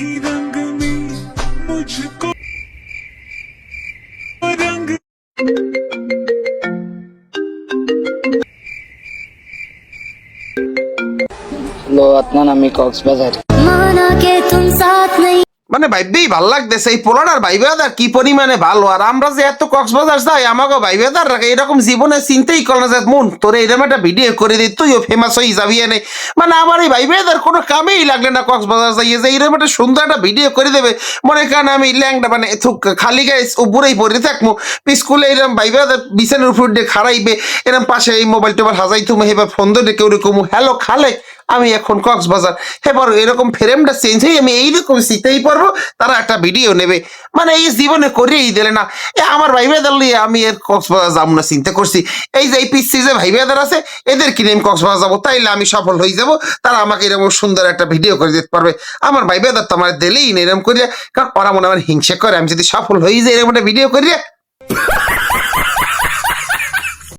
ही रंग में मुझको रंग लो আদনান, আমি কক্সবাজার। माना के तुम साथ नहीं। মানে ভাইবেই ভাল লাগতেছে এই পোলাটার ভাইবেদার কি পরিমাণে ভালো। আর আমরা যে এত কক্সবাজার যাই আমাকে ভাইবেদার রাখে এরকম জীবনে চিন্তাই কর না যে মন তোরে এরকম একটা ভিডিও করে দিই তুইও ফেমাস হয়ে যাবি এনে। মানে আমার এই ভাইবেদার কোনো কামেই লাগলে না কক্সবাজার যাইয়ে যে এরকম একটা সুন্দর একটা ভিডিও করে দেবে। মনে করেন আমি ল্যাংটা মানে খালি গায়ে উপরেই পড়ে থাকবো স্কুলে এরকম ভাইবেদার বিছানের উপর দিয়ে খাড়াইবে এরকম পাশে এই মোবাইল টোবাইল হাজাই তুমি এবার ফোন ধরে কেউ রকম হ্যালো খালে আমি এখন কক্সবাজার এবার এরকম ফ্রেমটা চেঞ্জ হয়ে আমি এইরকম শীতেই পারবো তারা একটা ভিডিও নেবে। মানে এই জীবনে করেই দিলে না আমার ভাই বেদার লিয়ে আমি এর কক্সবাজার যাবো না চিন্তা করছি। এই যে এই পিসি যে ভাই বেদার আছে এদের কিনে আমি কক্সবাজার যাবো তাইলে আমি সফল হয়ে যাব। তারা আমাকে এরকম সুন্দর একটা ভিডিও করে দিতে পারবে। আমার ভাই বেদার তো আমার দিলেই না এরকম করিয়া, কারণ ওরা মনে আমার হিংসা করে আমি যদি সফল হয়ে যাই এরকম একটা ভিডিও করিয়া।